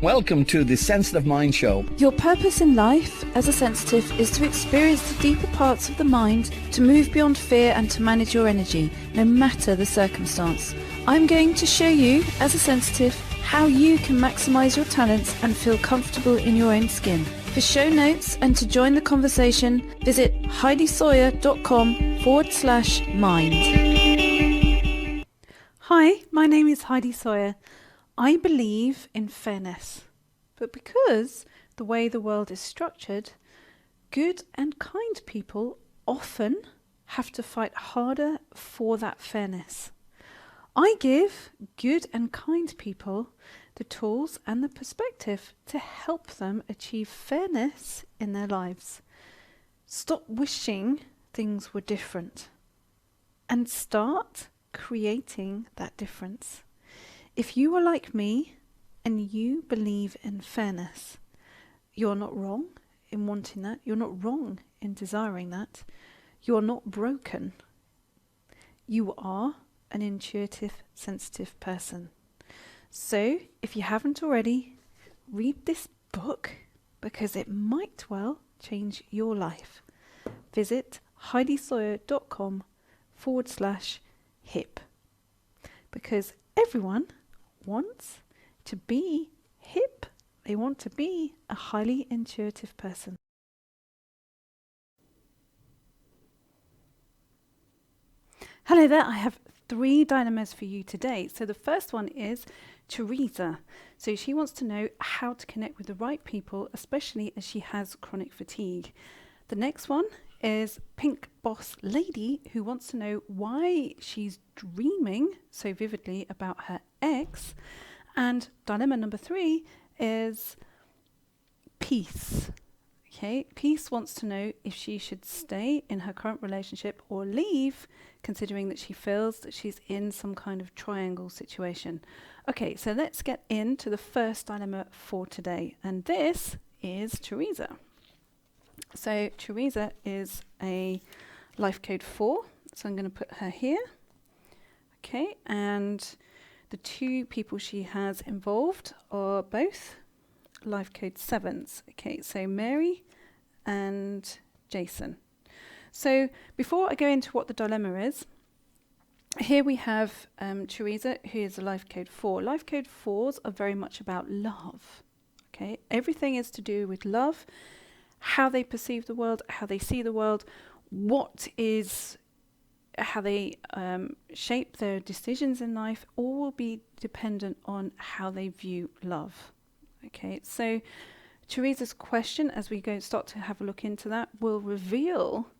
Welcome to the Sensitive Mind Show. Your purpose in life as a sensitive is to experience the deeper parts of the mind, to move beyond fear and to manage your energy, no matter the circumstance. I'm going to show you, as a sensitive, how you can maximize your talents and feel comfortable in your own skin. For show notes and to join the conversation, visit heidisawyer.com/mind. Hi, my name is Heidi Sawyer. I believe in fairness, but because the way the world is structured, good and kind people often have to fight harder for that fairness. I give good and kind people the tools and the perspective to help them achieve fairness in their lives. Stop wishing things were different and start creating that difference. If you are like me and you believe in fairness, you're not wrong in wanting that. You're not wrong in desiring that. You're not broken. You are an intuitive, sensitive person. So, if you haven't already, read this book because it might well change your life. Visit heidisawyer.com/hip because everyone wants to be hip. They want to be a highly intuitive person. Hello there, I have 3 dilemmas for you today. So the first one is Teresa. So she wants to know how to connect with the right people, especially as she has chronic fatigue. The next one is Pink Boss Lady, who wants to know why she's dreaming so vividly about her ex. And dilemma number 3 is Peace. Okay, Peace wants to know if she should stay in her current relationship or leave, considering that she feels that she's in some kind of triangle situation. Okay, so let's get into the first dilemma for today, and this is Teresa. So Teresa is a life code 4, so I'm going to put her here. Okay, and the 2 people she has involved are both life code 7s. Okay, so Mary and Jason. So before I go into what the dilemma is, here we have Teresa, who is a life code 4. Life code 4s are very much about love. Okay, everything is to do with love, how they perceive the world, how they see the world, how they shape their decisions in life, all will be dependent on how they view love. Okay, so Teresa's question, as we start to have a look into that, will reveal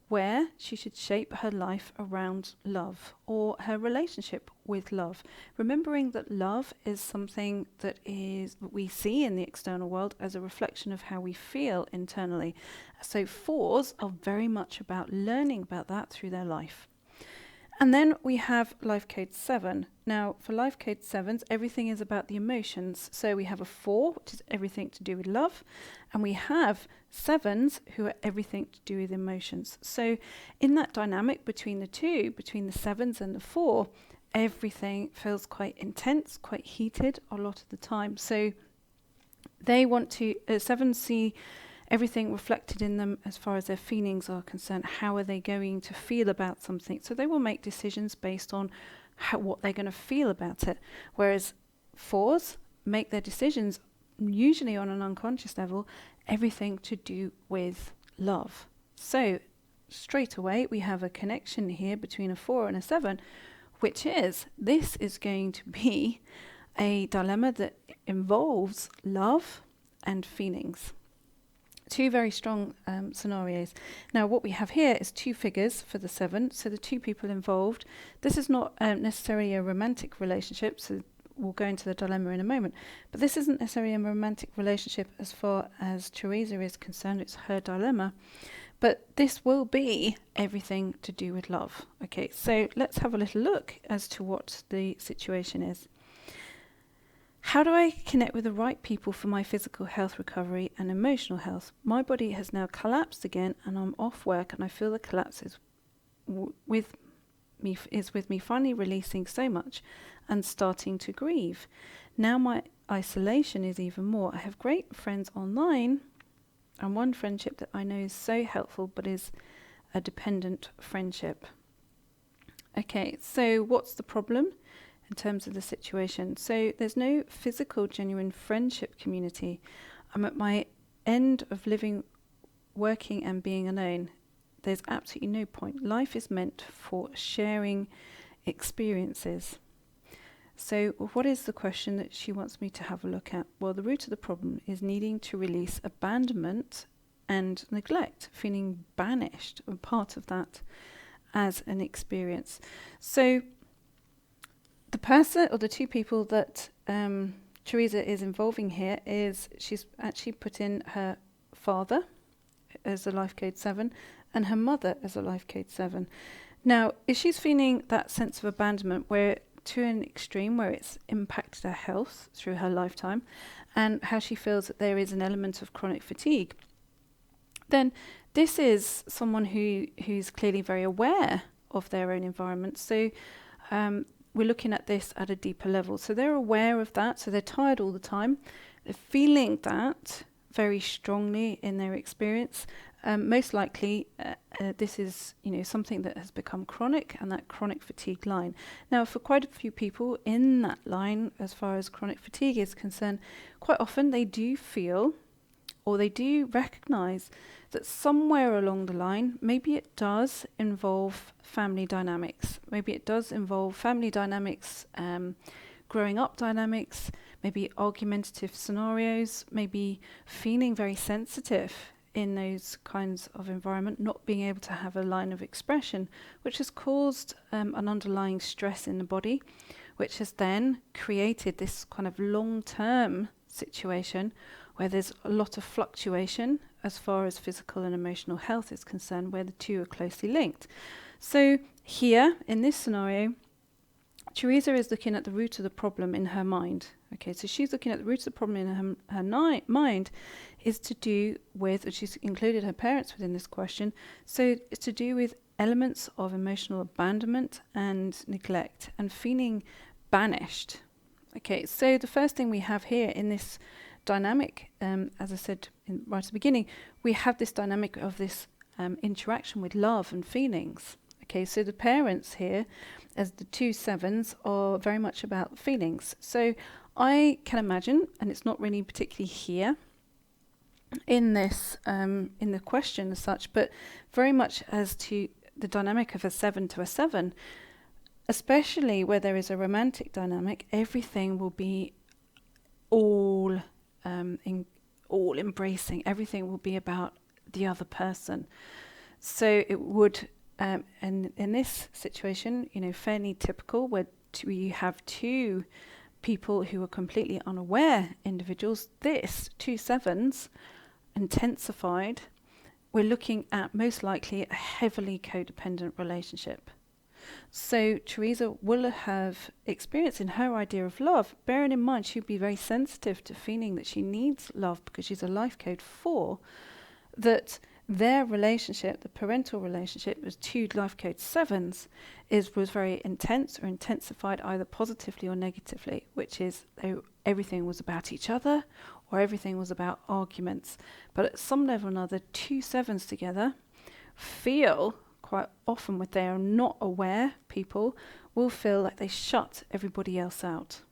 where she should shape her life around love or her relationship with love. Remembering that love is something that we see in the external world as a reflection of how we feel internally. So 4s are very much about learning about that through their life. And then we have life code 7. Now, for life code 7s, everything is about the emotions. So we have a 4, which is everything to do with love, and we have 7s who are everything to do with emotions. So in that dynamic between the 2, between the 7s and the 4, everything feels quite intense, quite heated a lot of the time. So they want to, 7s see everything reflected in them as far as their feelings are concerned. How are they going to feel about something? So they will make decisions based on what they're going to feel about it. Whereas 4s make their decisions usually on an unconscious level, everything to do with love. So straight away we have a connection here between a 4 and a 7, which is this is going to be a dilemma that involves love and feelings. 2 very strong scenarios. Now what we have here is 2 figures for the 7, so the 2 people involved. This is not necessarily a romantic relationship, so we'll go into the dilemma in a moment, but this isn't necessarily a romantic relationship as far as Teresa is concerned. It's her dilemma, but this will be everything to do with love. Okay, so let's have a little look as to what the situation is. How do I connect with the right people for my physical health recovery and emotional health? My body has now collapsed again and I'm off work, and I feel the collapse is with me finally releasing so much and starting to grieve. Now isolation is even more. I have great friends online, and one friendship that I know is so helpful but is a dependent friendship. Okay, so what's the problem in terms of the situation? So there's no physical, genuine friendship community. I'm at my end of living, working and being alone. There's absolutely no point. Life is meant for sharing experiences. So what is the question that she wants me to have a look at? Well, the root of the problem is needing to release abandonment and neglect, feeling banished, and part of that as an experience. So the person or the two people that Teresa is involving here is she's actually put in her father as a life code 7 and her mother as a life code 7. Now, if she's feeling that sense of abandonment where to an extreme where it's impacted her health through her lifetime and how she feels that there is an element of chronic fatigue, then this is someone who's clearly very aware of their own environment. So we're looking at this at a deeper level. So they're aware of that. So they're tired all the time. They're feeling that very strongly in their experience. Most likely, this is something that has become chronic, and that chronic fatigue line. Now, for quite a few people in that line, as far as chronic fatigue is concerned, quite often they do feel or they do recognize that somewhere along the line, maybe it does involve family dynamics. Maybe it does involve family dynamics, growing up dynamics, maybe argumentative scenarios, maybe feeling very sensitive in those kinds of environment, not being able to have a line of expression, which has caused an underlying stress in the body, which has then created this kind of long-term situation where there's a lot of fluctuation as far as physical and emotional health is concerned, where the two are closely linked. So here, in this scenario, Teresa is looking at the root of the problem in her mind. Okay, so she's looking at the root of the problem in her mind is to do with, and she's included her parents within this question, so it's to do with elements of emotional abandonment and neglect and feeling banished. Okay, so the first thing we have here in this dynamic, as I said right at the beginning, we have this dynamic of this interaction with love and feelings. Okay, so the parents here, as the 2 7s, are very much about feelings. So I can imagine, and it's not really particularly here in this, in the question as such, but very much as to the dynamic of a 7 to a 7, especially where there is a romantic dynamic, everything will be all embracing. Everything will be about the other person. So it would, and in this situation, fairly typical, where you have two people who are completely unaware individuals. This 2 7s intensified. We're looking at most likely a heavily codependent relationship. So Teresa will have experience in her idea of love, bearing in mind she'll be very sensitive to feeling that she needs love because she's a life code 4, that their relationship, the parental relationship with 2 life code 7s, was very intense or intensified either positively or negatively, which is everything was about each other or everything was about arguments. But at some level or another, 2 7s together feel quite often, when they are not aware, people will feel like they shut everybody else out.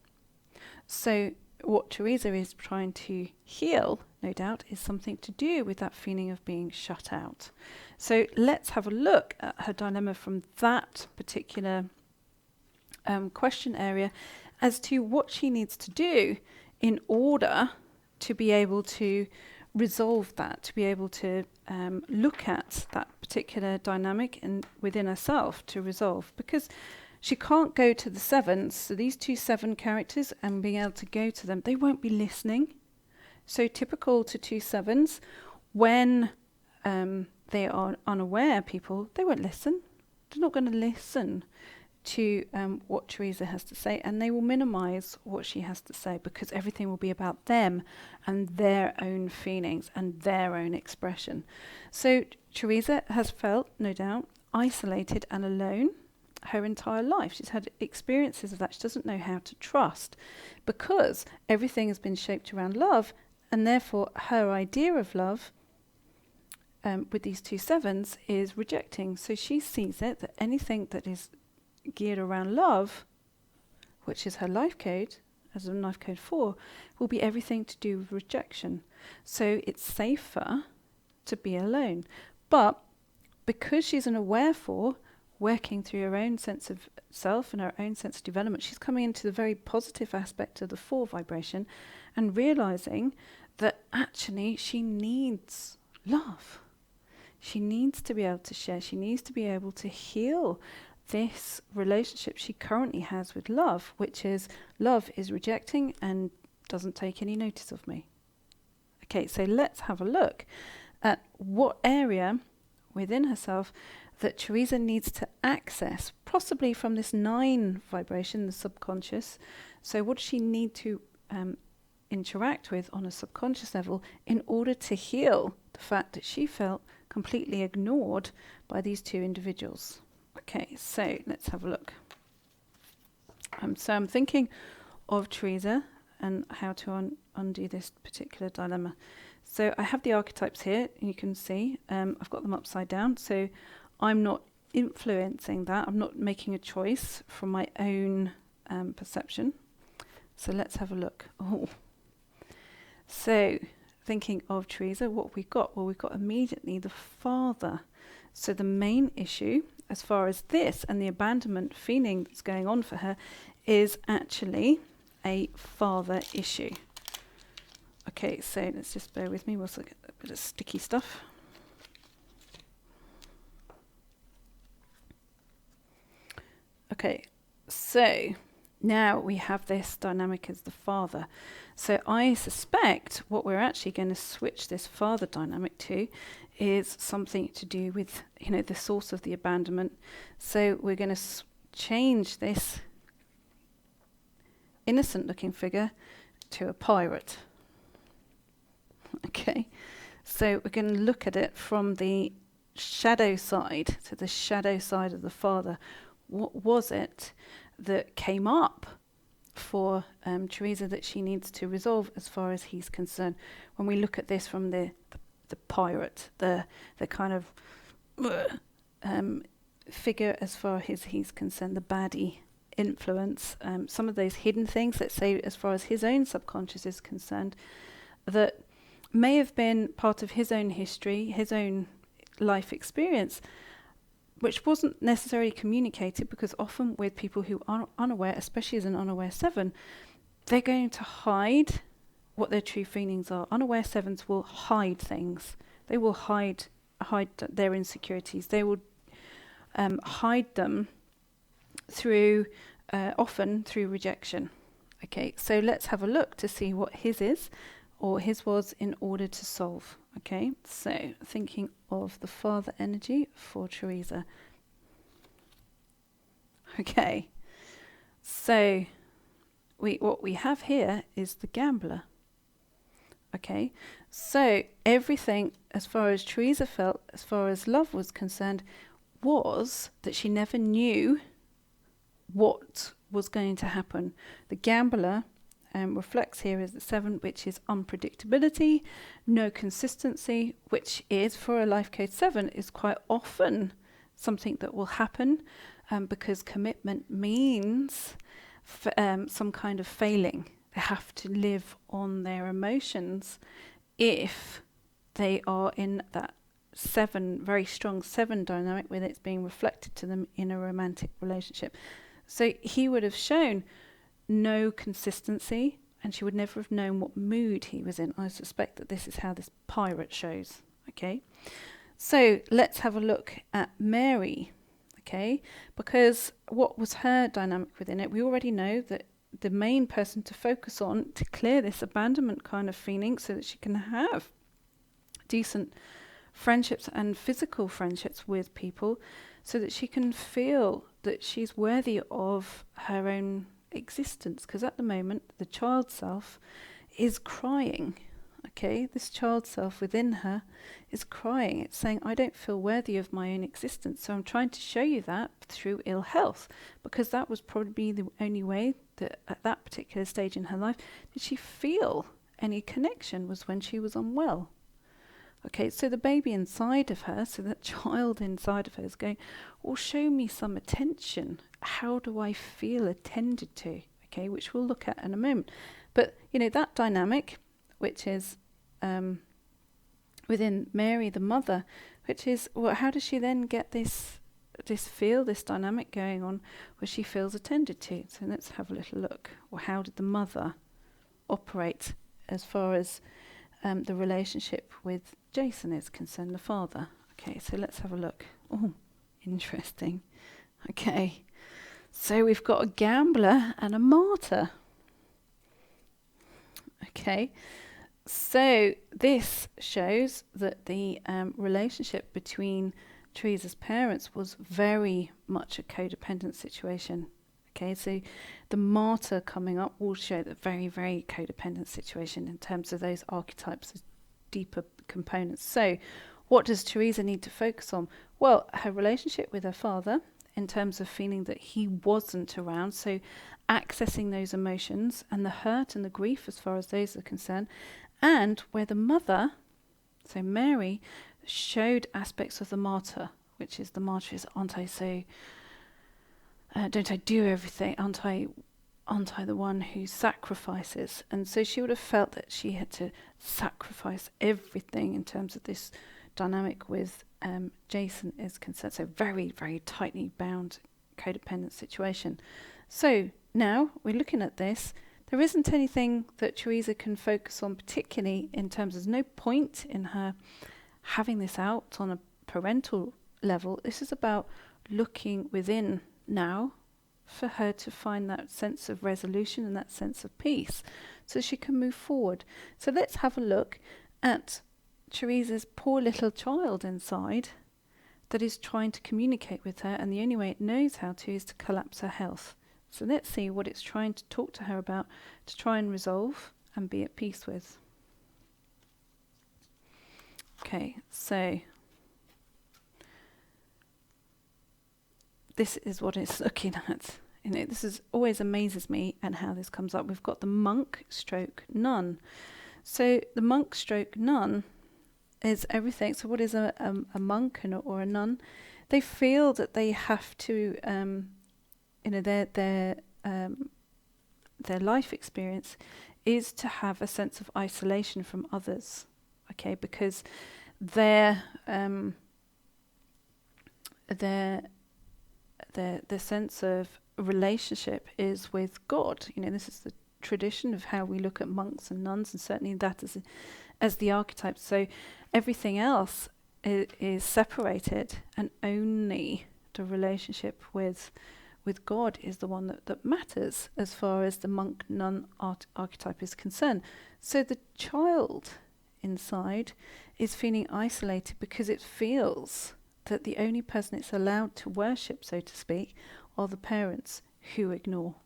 So what Teresa is trying to heal, no doubt, is something to do with that feeling of being shut out. So let's have a look at her dilemma from that particular question area as to what she needs to do in order to be able to resolve that, to be able to look at that particular dynamic and within herself to resolve, because she can't go to the 7s, so these 2 7 characters, and being able to go to them, they won't be listening. So typical to 2 7s, when they are unaware people, they won't listen. They're not going to listen to what Teresa has to say, and they will minimize what she has to say because everything will be about them and their own feelings and their own expression. So Teresa has felt, no doubt, isolated and alone her entire life. She's had experiences of that. She doesn't know how to trust because everything has been shaped around love, and therefore her idea of love with these two sevens is rejecting. So she sees it that anything that is geared around love, which is her life code, as in life code 4, will be everything to do with rejection. So it's safer to be alone. But because she's an aware 4, working through her own sense of self and her own sense of development, she's coming into the very positive aspect of the 4 vibration and realizing that actually she needs love. She needs to be able to share. She needs to be able to heal this relationship she currently has with love, which is love is rejecting and doesn't take any notice of me. Okay, so let's have a look at what area within herself that Teresa needs to access, possibly from this 9 vibration, the subconscious. So what does she need to interact with on a subconscious level in order to heal the fact that she felt completely ignored by these 2 individuals? Okay, so let's have a look. So I'm thinking of Teresa and how to undo this particular dilemma. So I have the archetypes here, and you can see I've got them upside down. So I'm not influencing that. I'm not making a choice from my own perception. So let's have a look. Oh, so thinking of Teresa, what we've got? Well, we've got immediately the father. So the main issue, as far as this and the abandonment feeling that's going on for her, is actually a father issue. Okay, so let's just bear with me. We'll look at a bit of sticky stuff. Okay, so now we have this dynamic as the father. So I suspect what we're actually going to switch this father dynamic to is something to do with, the source of the abandonment. So we're going to change this innocent-looking figure to a pirate. Okay, so we're going to look at it from the shadow side, so the shadow side of the father. What was it that came up for Teresa that she needs to resolve as far as he's concerned? When we look at this from the pirate, the kind of figure as far as he's concerned, the baddie influence, some of those hidden things, let's say as far as his own subconscious is concerned, that may have been part of his own history, his own life experience, which wasn't necessarily communicated, because often with people who are unaware, especially as an unaware 7, they're going to hide what their true feelings are. Unaware 7s will hide things. They will hide their insecurities. They will hide them through, often through rejection. Okay, so let's have a look to see what his is, or his was, in order to solve. Okay, so thinking of the father energy for Teresa. Okay, so what we have here is the gambler. Okay, so everything as far as Teresa felt, as far as love was concerned, was that she never knew what was going to happen. The gambler reflects here as the 7, which is unpredictability, no consistency, which is, for a life code 7, is quite often something that will happen because commitment means some kind of failing. They have to live on their emotions if they are in that 7, very strong 7 dynamic, where it's being reflected to them in a romantic relationship. So he would have shown no consistency, and she would never have known what mood he was in. I suspect that this is how this pirate shows. Okay, so let's have a look at Mary. Okay, because what was her dynamic within it? We already know that the main person to focus on to clear this abandonment kind of feeling, so that she can have decent friendships and physical friendships with people, so that she can feel that she's worthy of her own existence. Because at the moment, the child self is crying. okay, this child self within her is crying. It's saying, I don't feel worthy of my own existence. So I'm trying to show you that through ill health, because that was probably the only way that at that particular stage in her life did she feel any connection, was when she was unwell. Okay, so the baby inside of her, so that child inside of her is going, well, show me some attention. How do I feel attended to? Okay, which we'll look at in a moment. But, that dynamic, which is within Mary, the mother, which is, well, how does she then get this dynamic going on where she feels attended to? So let's have a little look. Well, how did the mother operate as far as the relationship with Jason is concerned, the father? Okay, so let's have a look. Oh, interesting. Okay, so we've got a gambler and a martyr. Okay, so this shows that the relationship between Teresa's parents was very much a codependent situation. Okay, so the martyr coming up will show that very, very codependent situation in terms of those archetypes as deeper components. So what does Teresa need to focus on? Well, her relationship with her father, in terms of feeling that he wasn't around, so accessing those emotions and the hurt and the grief as far as those are concerned, and where the mother, so Mary, showed aspects of the martyr, which is the martyr is, aren't I so, don't I do everything, aren't I the one who sacrifices? And so she would have felt that she had to sacrifice everything in terms of this dynamic with Jason is concerned. So very, very tightly bound codependent situation. So now we're looking at this. There isn't anything that Teresa can focus on particularly in terms of, there's no point in her having this out on a parental level. This is about looking within now for her to find that sense of resolution and that sense of peace so she can move forward. So let's have a look at Teresa's poor little child inside that is trying to communicate with her, and the only way it knows how to is to collapse her health. So let's see what it's trying to talk to her about to try and resolve and be at peace with. Okay, so this is what it's looking at. This is always amazes me and how this comes up. We've got the monk stroke nun. So the monk stroke nun is everything. So what is a monk or a nun? They feel that they have to, their life experience is to have a sense of isolation from others. Okay, because their sense of relationship is with God. This is the tradition of how we look at monks and nuns, and certainly that as the archetype. So everything else is separated, and only the relationship with God is the one that matters as far as the monk-nun archetype is concerned. So the child inside is feeling isolated because it feels that the only person it's allowed to worship, so to speak, are the parents who ignore.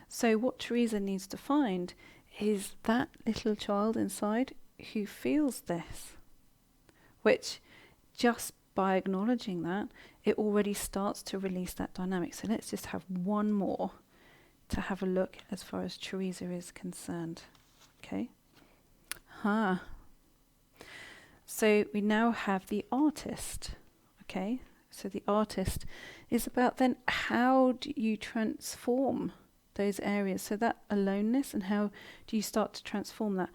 So what Teresa needs to find is that little child inside who feels this, which just by acknowledging that, it already starts to release that dynamic. So let's just have one more to have a look as far as Teresa is concerned. Okay. So we now have the artist. Okay. So the artist is about then how do you transform those areas? So that aloneness, and how do you start to transform that?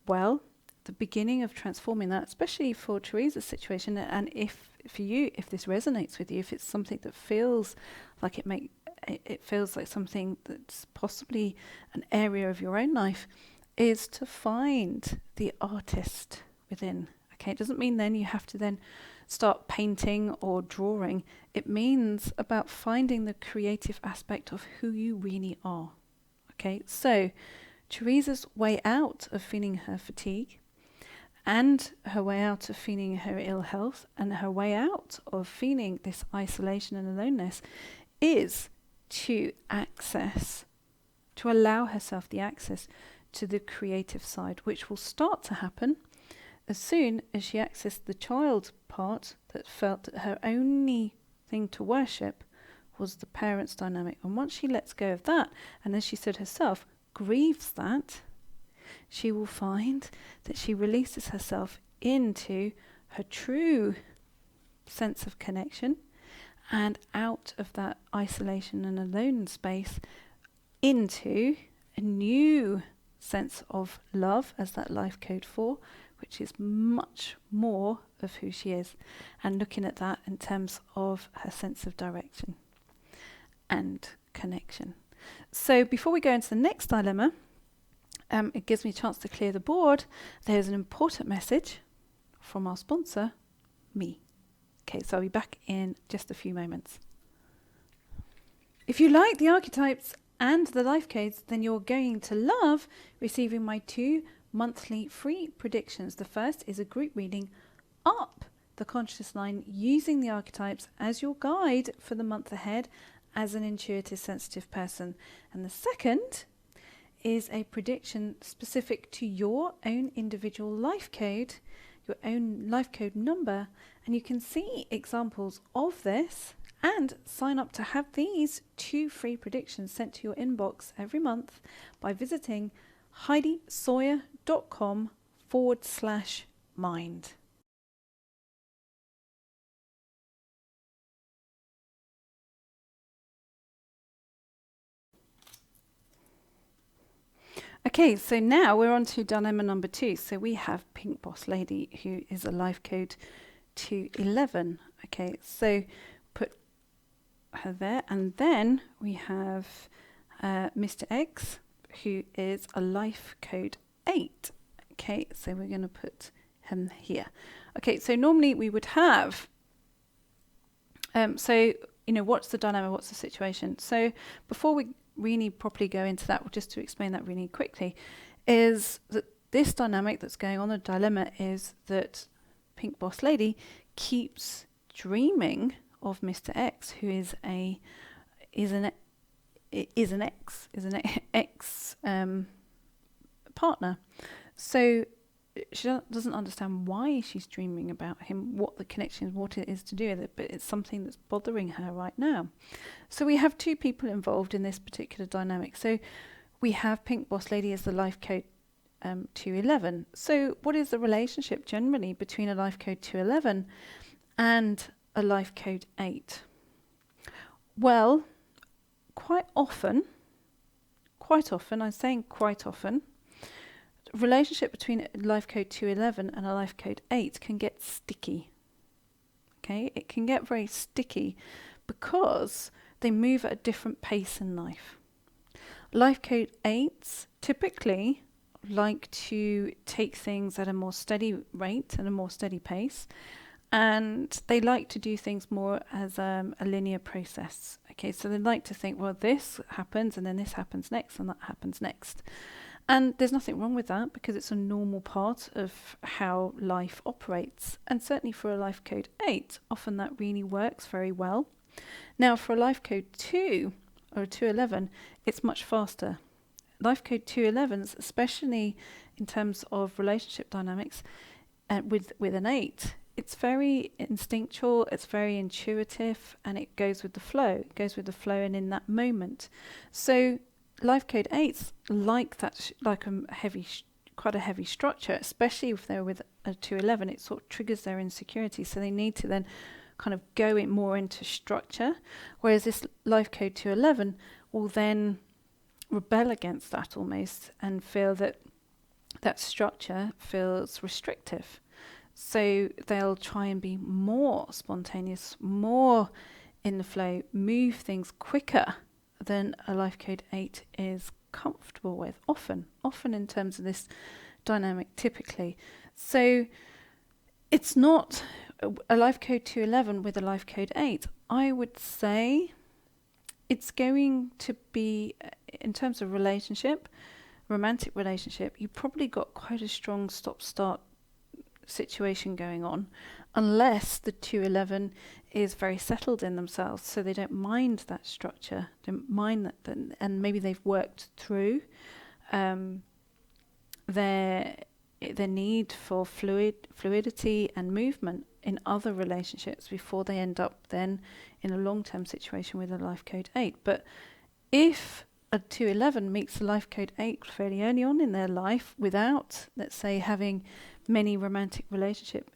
Well, the beginning of transforming that, especially for Teresa's situation, and if this resonates with you, if it's something that feels like it feels like something that's possibly an area of your own life, is to find the artist within. Okay, it doesn't mean then you have to then start painting or drawing. It means about finding the creative aspect of who you really are. Okay, so Teresa's way out of feeling her fatigue, and her way out of feeling her ill health, and her way out of feeling this isolation and aloneness, is to allow herself the access to the creative side, which will start to happen as soon as she accessed the child part that felt that her only thing to worship was the parents' dynamic. And once she lets go of that, and as she said herself, grieves that, she will find that she releases herself into her true sense of connection and out of that isolation and alone space into a new sense of love as that life code 4, which is much more of who she is, and looking at that in terms of her sense of direction and connection. So before we go into the next dilemma, it gives me a chance to clear the board. There's an important message from our sponsor, me. Okay, so I'll be back in just a few moments. If you like the archetypes and the life codes, then you're going to love receiving my 2 monthly free predictions. The first is a group reading up the conscious line using the archetypes as your guide for the month ahead as an intuitive, sensitive person. And the second is a prediction specific to your own individual life code, your own life code number, and you can see examples of this and sign up to have these 2 free predictions sent to your inbox every month by visiting heidisawyer.com/mind. Okay, so now we're on to dilemma number 2. So we have Pink Boss Lady, who is a life code 211. Okay, so put her there. And then we have Mr. X, who is a life code 8. Okay, so we're going to put him here. Okay, so normally we would have, what's the dilemma, what's the situation? So before we really properly go into that, just to explain that really quickly, is that this dynamic that's going on, the dilemma is that Pink Boss Lady keeps dreaming of Mr. X, who is an ex partner. So she doesn't understand why she's dreaming about him, what the connection is, what it is to do with it, but it's something that's bothering her right now. So we have 2 people involved in this particular dynamic. So we have Pink Boss Lady as the life code 211. So what is the relationship generally between a life code 211 and a life code 8? Well, quite often, I'm saying quite often, relationship between life code 211 and a life code 8 can get sticky. Okay, it can get very sticky because they move at a different pace in life. Life code 8s typically like to take things at a more steady rate and a more steady pace, and they like to do things more as a linear process. Okay, so they like to think, well, this happens and then this happens next and that happens next. And there's nothing wrong with that because it's a normal part of how life operates. And certainly for a life code 8, often that really works very well. Now for a life code 2 or a 211, it's much faster. Life code 211s, especially in terms of relationship dynamics with an 8, it's very instinctual, it's very intuitive, and it goes with the flow. It goes with the flow and in that moment. So life code 8s like that, quite a heavy structure, especially if they're with a 211. It sort of triggers their insecurity, so they need to then kind of go more into structure. Whereas this life code 211 will then rebel against that almost and feel that structure feels restrictive. So they'll try and be more spontaneous, more in the flow, move things quicker than a life code 8 is comfortable with, often in terms of this dynamic typically. So it's not a life code 211 with a life code 8. I would say it's going to be, in terms of romantic relationship, you probably got quite a strong stop-start situation going on, unless the 211 is very settled in themselves, so they don't mind that structure, don't mind that, and maybe they've worked through their need for fluidity and movement in other relationships before they end up then in a long-term situation with a life code 8. But if a 211 meets the life code 8 fairly early on in their life without, let's say, having many romantic relationship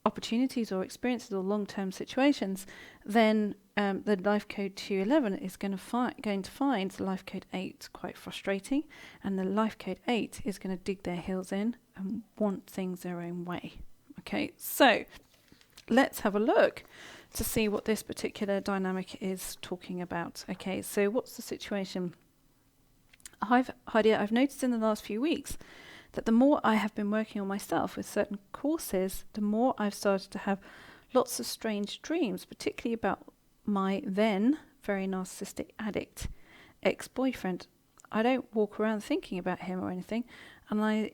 opportunities or experiences or long-term situations, then the life code 211 is going to find the life code 8 quite frustrating, and the life code 8 is going to dig their heels in and want things their own way. Okay, so let's have a look to see what this particular dynamic is talking about. Okay, so what's the situation? Heidi, I've noticed in the last few weeks that the more I have been working on myself with certain courses, the more I've started to have lots of strange dreams, particularly about my then very narcissistic addict ex-boyfriend. I don't walk around thinking about him or anything, and I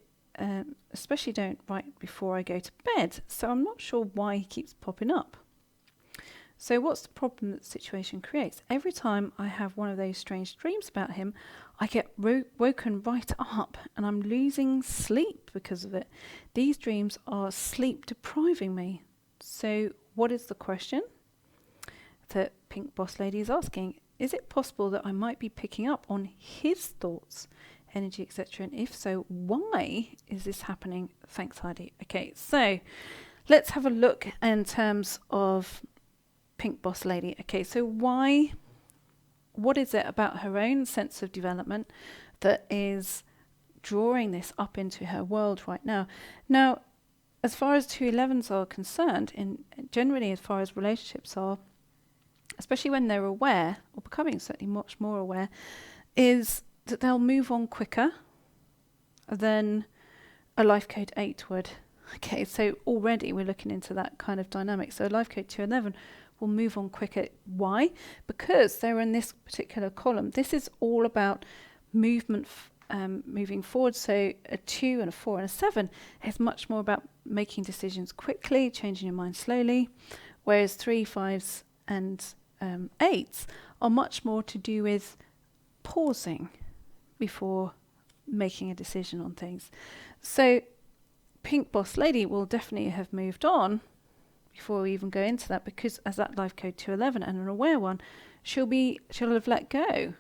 especially don't right before I go to bed, so I'm not sure why he keeps popping up. So what's the problem that the situation creates? Every time I have one of those strange dreams about him, I get woken right up and I'm losing sleep because of it. These dreams are sleep depriving me. So what is the question that Pink Boss Lady is asking? Is it possible that I might be picking up on his thoughts, energy, etc.? And if so, why is this happening? Thanks, Heidi. Okay, so let's have a look in terms of Pink Boss Lady. Okay, so what is it about her own sense of development that is drawing this up into her world right now? Now, as far as 211s are concerned, generally as far as relationships are, especially when they're aware, or becoming certainly much more aware, is that they'll move on quicker than a life code 8 would. Okay, so already we're looking into that kind of dynamic. So life code 211 will move on quicker. Why? Because they're in this particular column. This is all about movement, moving forward. So a 2 and a 4 and a 7 is much more about making decisions quickly, changing your mind slowly, whereas 3, 5s and 8s are much more to do with pausing before making a decision on things. So Pink Boss Lady will definitely have moved on before we even go into that, because as that life code 211 and an aware one, she'll have let go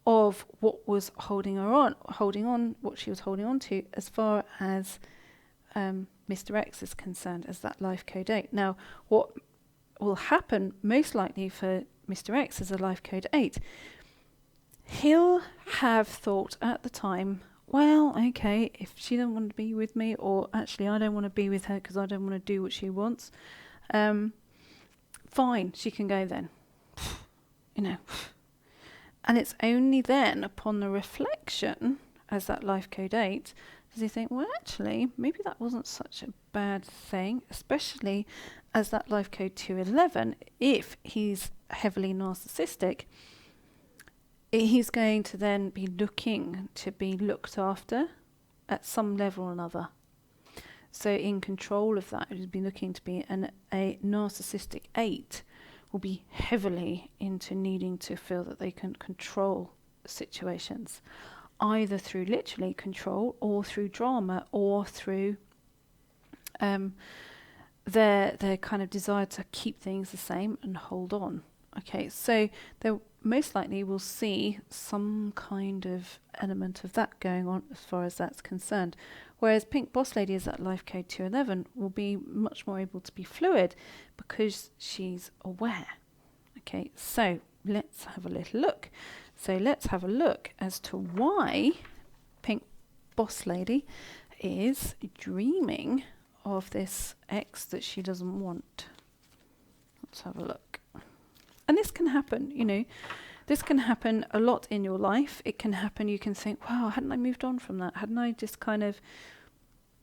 of what was holding on, what she was holding on to as far as Mr. X is concerned, as that life code 8. Now, what will happen most likely for Mr. X as a life code 8, he'll have thought at the time, well, okay, if she doesn't want to be with me, or actually I don't want to be with her because I don't want to do what she wants, fine, she can go then. You know. And it's only then, upon the reflection, as that life code 8, does he think, well, actually, maybe that wasn't such a bad thing, especially as that life code 211, if he's heavily narcissistic, he's going to then be looking to be looked after at some level or another. So in control of that, he's been looking to be a narcissistic 8 will be heavily into needing to feel that they can control situations, either through literally control or through drama or through their kind of desire to keep things the same and hold on. Okay, so they most likely will see some kind of element of that going on as far as that's concerned. Whereas Pink Boss Lady is that life code 211 will be much more able to be fluid because she's aware. Okay, so let's have a little look. So let's have a look as to why Pink Boss Lady is dreaming of this ex that she doesn't want. Let's have a look. And this can happen, you know, this can happen a lot in your life. It can happen, you can think, wow, hadn't I moved on from that? Hadn't I just kind of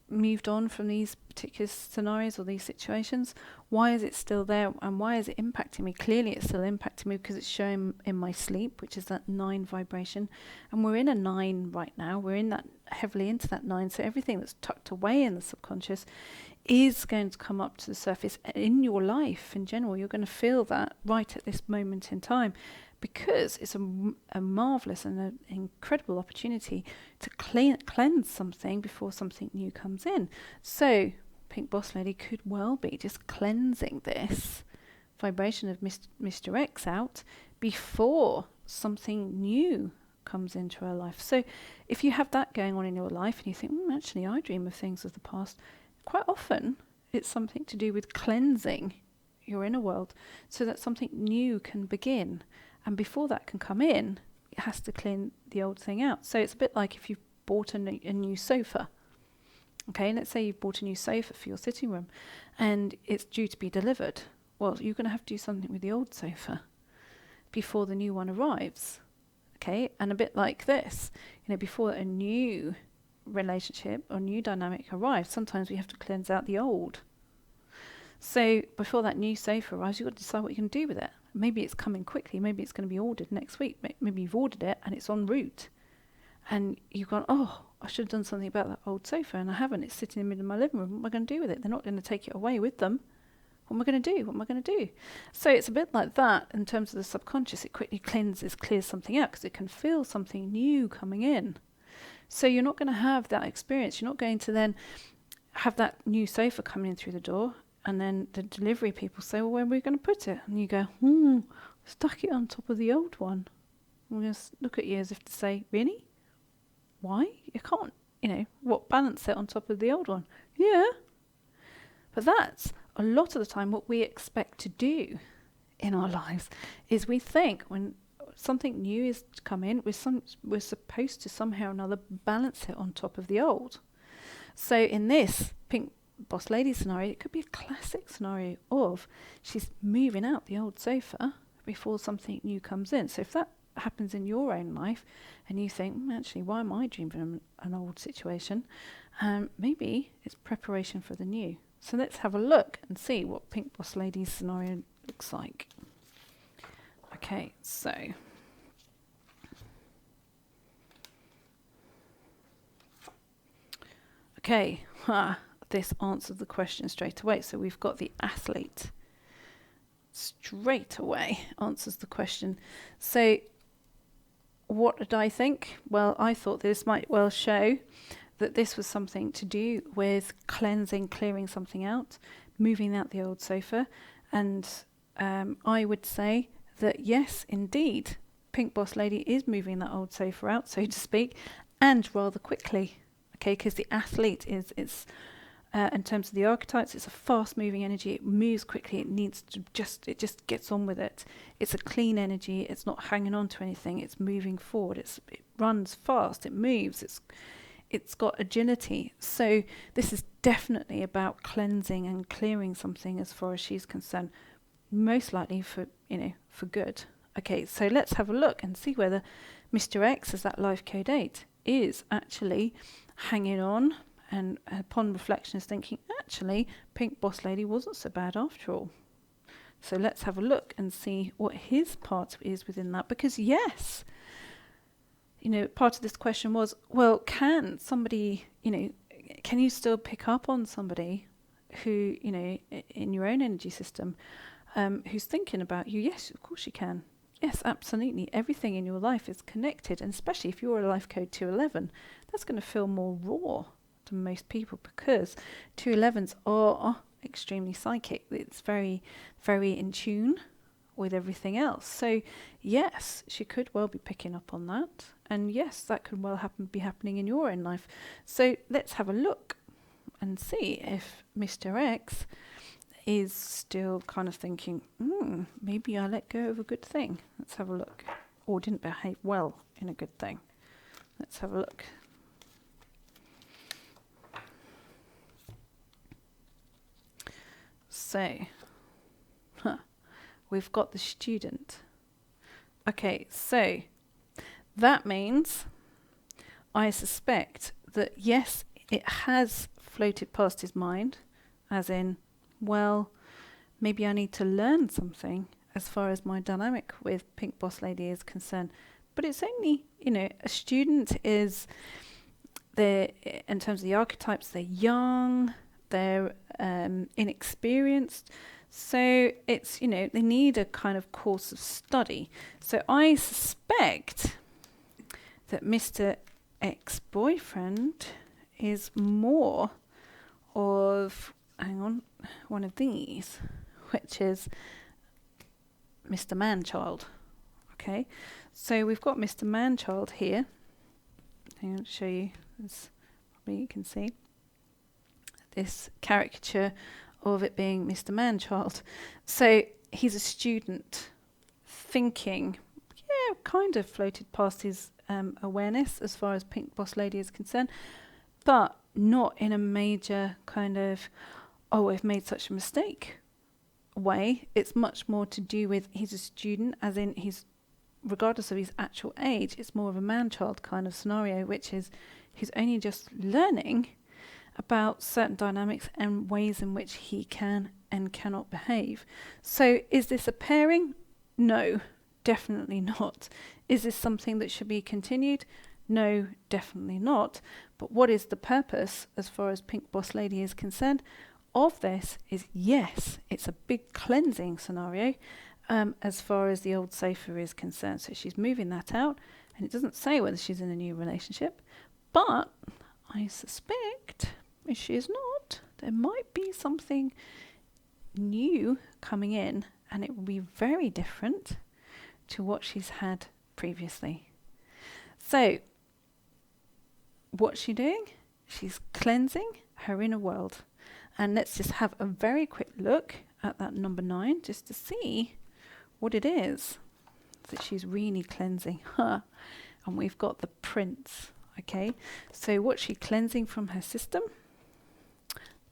moved on from these particular scenarios or these situations? Why is it still there, and why is it impacting me? Clearly it's still impacting me because it's showing in my sleep, which is that 9 vibration, and we're in a 9 right now. We're in that, heavily into that 9, so everything that's tucked away in the subconscious is going to come up to the surface in your life in general. You're going to feel that right at this moment in time, because it's a marvellous and an incredible opportunity to cleanse something before something new comes in. So Pink Boss Lady could well be just cleansing this vibration of Mr. X out before something new comes into her life. So if you have that going on in your life and you think, actually I dream of things of the past, quite often it's something to do with cleansing your inner world so that something new can begin. And before that can come in, it has to clean the old thing out. So it's a bit like if you've bought a new sofa. Okay, let's say you've bought a new sofa for your sitting room and it's due to be delivered. Well, you're going to have to do something with the old sofa before the new one arrives. Okay, and a bit like this, before a new relationship or new dynamic arrives, sometimes we have to cleanse out the old. So before that new sofa arrives, you've got to decide what you can do with it. Maybe it's coming quickly, maybe it's going to be ordered next week, maybe you've ordered it and it's en route. And you've gone, I should have done something about that old sofa and I haven't, it's sitting in the middle of my living room, what am I going to do with it? They're not going to take it away with them. What am I going to do? So it's a bit like that in terms of the subconscious. It quickly clears something out because it can feel something new coming in. So you're not going to have that experience. You're not going to then have that new sofa coming in through the door and then the delivery people say, well, where are we going to put it? And you go, stuck it on top of the old one. We're going to look at you as if to say, really? Why? You can't, balance it on top of the old one? Yeah. But that's a lot of the time what we expect to do in our lives is we think when something new is to come in, we're supposed to somehow or another balance it on top of the old. So in this Pink Boss Lady scenario, it could be a classic scenario of she's moving out the old sofa before something new comes in. So if that happens in your own life and you think, actually, why am I dreaming of an old situation? Maybe it's preparation for the new. So let's have a look and see what Pink Boss Lady's scenario looks like. Okay, so this answered the question straight away. So we've got the athlete straight away answers the question. So what did I think? Well, I thought this might well show that this was something to do with clearing something out, moving out the old sofa. And I would say that yes, indeed, Pink Boss Lady is moving that old sofa out, so to speak, and rather quickly. Okay, because the athlete is in terms of the archetypes, it's a fast-moving energy. It moves quickly. It just gets on with it. It's a clean energy. It's not hanging on to anything. It's moving forward. It runs fast. It moves. It's got agility. So this is definitely about cleansing and clearing something as far as she's concerned, most likely for good. Okay, so let's have a look and see whether Mr. X, as that life code 8, is actually hanging on and upon reflection is thinking, actually, Pink Boss Lady wasn't so bad after all. So let's have a look and see what his part is within that. Because yes, part of this question was, well, can somebody, can you still pick up on somebody who, in your own energy system, who's thinking about you? Yes, of course you can. Yes, absolutely. Everything in your life is connected. And especially if you're a life code 211, that's going to feel more raw to most people because 211s are extremely psychic. It's very, very in tune with everything else. So yes, she could well be picking up on that. And yes, that could well be happening in your own life. So let's have a look and see if Mr. X is still kind of thinking, maybe I let go of a good thing. Let's have a look. Or didn't behave well in a good thing. Let's have a look. So, we've got the student. Okay, so that means I suspect that yes, it has floated past his mind, as in, well, maybe I need to learn something as far as my dynamic with Pink Boss Lady is concerned. But it's only, a student is, in terms of the archetypes, they're young, they're inexperienced. So it's, they need a kind of course of study. So I suspect that Mr. Ex-boyfriend is more of, one of these, which is Mr. Man-child. Okay, so we've got Mr. Man-child here. Hang on, I'll show you, as probably you can see this caricature of it being Mr. Man-child. So he's a student thinking, kind of floated past his awareness as far as Pink Boss Lady is concerned, but not in a major kind of, I've made such a mistake way. It's much more to do with he's a student, as in he's, regardless of his actual age, it's more of a man-child kind of scenario, which is he's only just learning about certain dynamics and ways in which he can and cannot behave. So is this a pairing? No, definitely not. Is this something that should be continued? No, definitely not. But what is the purpose, as far as Pink Boss Lady is concerned, of this is, yes, it's a big cleansing scenario as far as the old sofa is concerned. So she's moving that out, and it doesn't say whether she's in a new relationship, but I suspect if she is not, there might be something new coming in, and it will be very different to what she's had previously. So what's she doing? She's cleansing her inner world. And let's just have a very quick look at that number 9, just to see what it is that she's really cleansing. And we've got the Prince. Okay, so what's she cleansing from her system?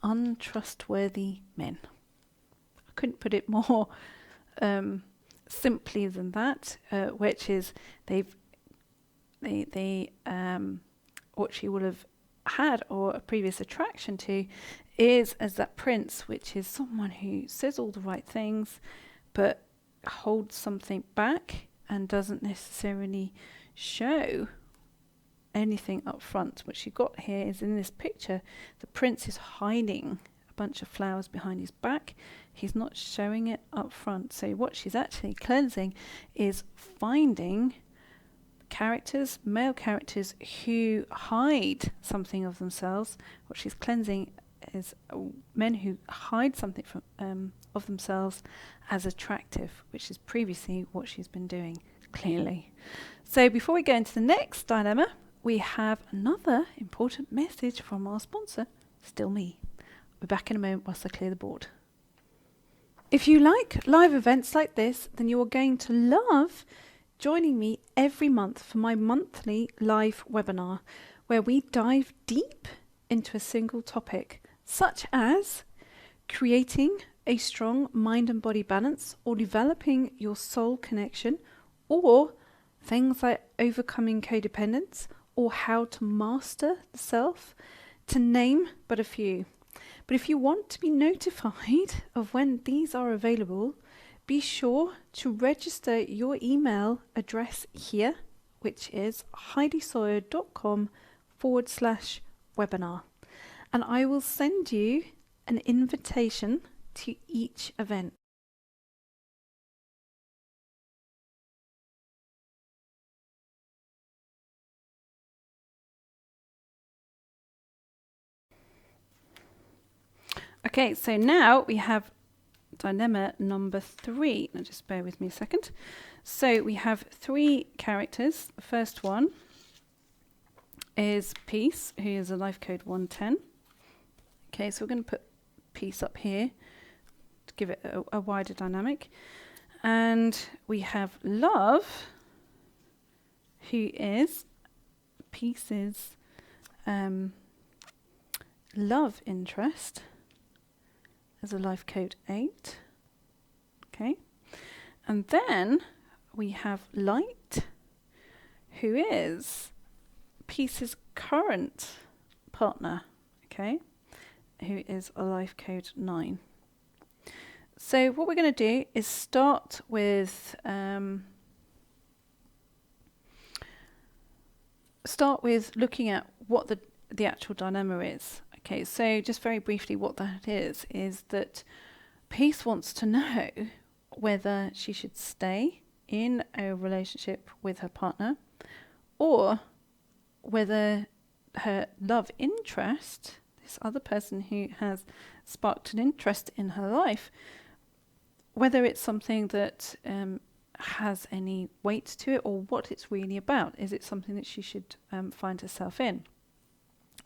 Untrustworthy men. I couldn't put it more simply than that, which is what she would have had, or a previous attraction to, is as that Prince, which is someone who says all the right things but holds something back and doesn't necessarily show anything up front. What she got here is, in this picture, the Prince is hiding a bunch of flowers behind his back. He's not showing it up front. So what she's actually cleansing is finding characters, male characters, who hide something of themselves. What she's cleansing is men who hide something from of themselves as attractive, which is previously what she's been doing, clearly. So before we go into the next dilemma, we have another important message from our sponsor, Still Me. We're back in a moment whilst I clear the board. If you like live events like this, then you are going to love joining me every month for my monthly live webinar, where we dive deep into a single topic, such as creating a strong mind and body balance, or developing your soul connection, or things like overcoming codependence, or how to master the self, to name but a few. But if you want to be notified of when these are available, be sure to register your email address here, which is heidisawyer.com/webinar. And I will send you an invitation to each event. Okay, so now we have dilemma number 3. Now just bear with me a second. So we have 3 characters. The first one is Peace, who is a life code 110. Okay, so we're going to put Peace up here to give it a wider dynamic. And we have Love, who is Peace's love interest, as a life code 8. Okay. And then we have Light, who is Peace's current partner, okay, who is a life code 9. So what we're going to do is start with looking at what the actual dilemma is. Okay, so just very briefly, what that is that Peace wants to know whether she should stay in a relationship with her partner, or whether her love interest, this other person who has sparked an interest in her life, whether it's something that has any weight to it, or what it's really about. Is it something that she should find herself in?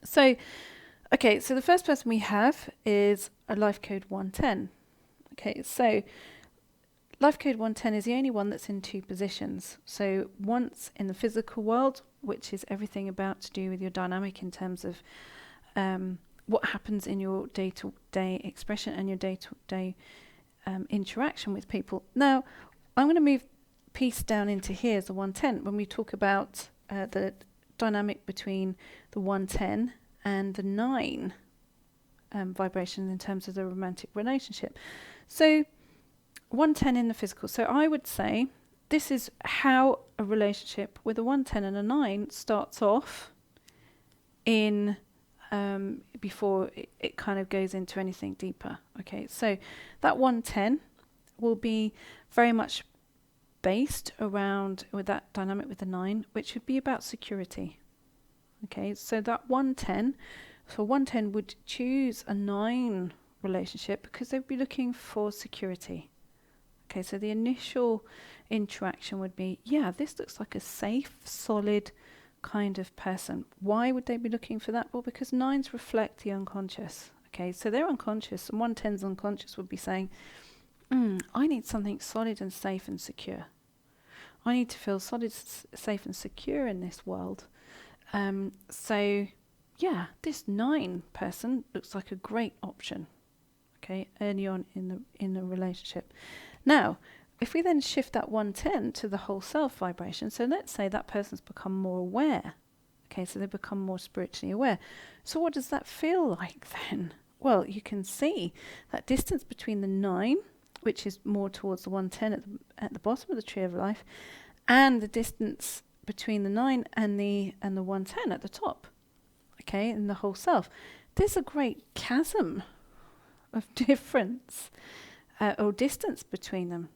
So the first person we have is a life code 110. Okay, so life code 110 is the only one that's in two positions. So once in the physical world, which is everything about to do with your dynamic in terms of what happens in your day-to-day expression and your day-to-day interaction with people. Now, I'm going to move peace down into here as the 110 when we talk about the dynamic between the 110 and the 9 vibration in terms of the romantic relationship. So 110 in the physical. So I would say this is how a relationship with a 110 and a 9 starts off in before it kind of goes into anything deeper. Okay, so that 110 will be very much based around with that dynamic with the 9, which would be about security. Okay, so that 110 would choose a 9 relationship because they'd be looking for security. Okay, so the initial interaction would be, yeah, this looks like a safe, solid kind of person. Why would they be looking for that? Well, because 9s reflect the unconscious. Okay, so they're unconscious, and 110's unconscious would be saying, I need something solid and safe and secure. I need to feel solid, safe and secure in this world. So, yeah, this 9 person looks like a great option. Okay, early on in the relationship. Now, if we then shift that 110 to the whole self vibration, so let's say that person's become more aware. Okay, so they become more spiritually aware. So what does that feel like then? Well, you can see that distance between the 9, which is more towards the 110 at the bottom of the tree of life, and the distance between the 9 and the 110 at the top. Okay, in the whole self. There's a great chasm of difference or distance between them.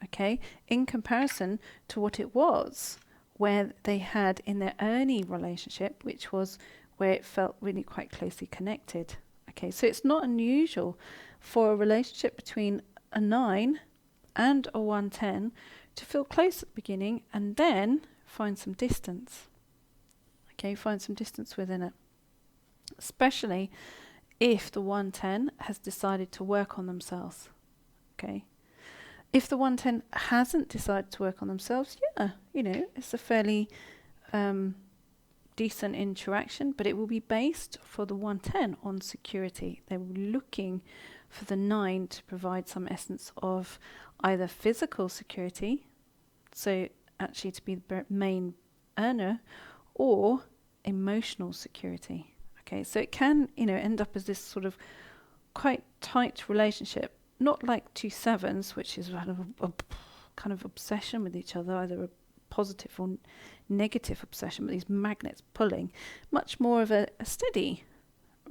Okay, in comparison to what it was where they had in their early relationship, which was where it felt really quite closely connected. Okay, so it's not unusual for a relationship between a 9 and a 110 to feel close at the beginning and then find some distance. Okay, find some distance within it. Especially if the 110 has decided to work on themselves. Okay. If the 110 hasn't decided to work on themselves, yeah, it's a fairly decent interaction, but it will be based for the 110 on security. They will be looking for the 9 to provide some essence of either physical security, so actually to be the main earner, or emotional security. Okay, so it can, end up as this sort of quite tight relationship. Not like 2 7s, which is a kind of obsession with each other, either a positive or negative obsession, but these magnets pulling. Much more of a steady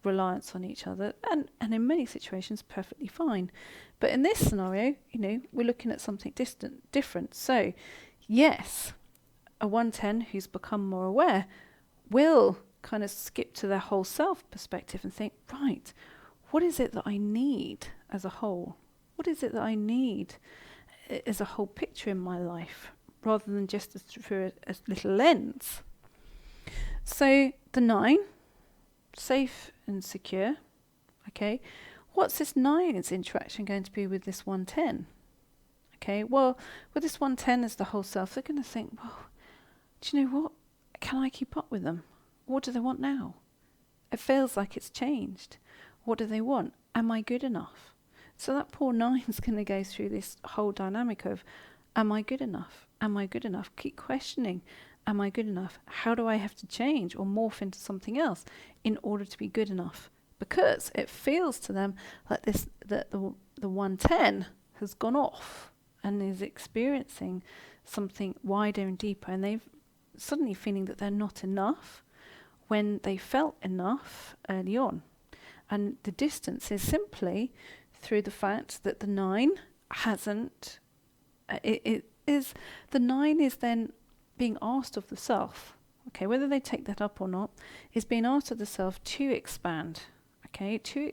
reliance on each other, and in many situations perfectly fine. But in this scenario, we're looking at something different. So, yes, a 110 who's become more aware will kind of skip to their whole self perspective and think, right, what is it that I need as a whole? What is it that I need as a whole picture in my life, rather than just through a little lens? So the 9, safe and secure. Okay, what's this 9's interaction going to be with this 110? Okay, well, with this 110 as the whole self, they're going to think, well, do you know what? Can I keep up with them? What do they want now? It feels like it's changed. What do they want? Am I good enough? So that poor 9's going to go through this whole dynamic of, am I good enough? Am I good enough? Keep questioning, am I good enough? How do I have to change or morph into something else in order to be good enough? Because it feels to them like that the 110 has gone off and is experiencing something wider and deeper, and they've suddenly feeling that they're not enough when they felt enough early on. And the distance is simply through the fact that the 9 hasn't, the 9 is then being asked of the self, okay, whether they take that up or not, is being asked of the self to expand, okay, to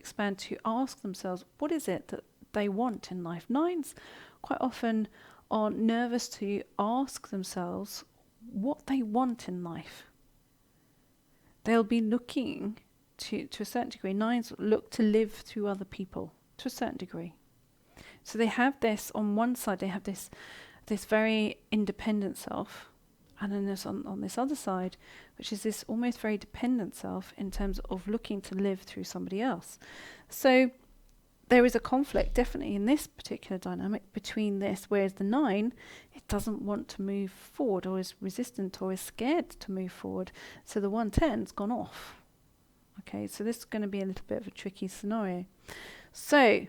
ask themselves, what is it that they want in life? 9s quite often are nervous to ask themselves what they want in life. They'll be looking to a certain degree. 9s look to live through other people to a certain degree. So they have this, on one side, they have this very independent self, and then there's on this other side, which is this almost very dependent self in terms of looking to live through somebody else. So there is a conflict definitely in this particular dynamic between this, whereas the 9, it doesn't want to move forward, or is resistant, or is scared to move forward. So the 110's gone off. Okay, so this is going to be a little bit of a tricky scenario. So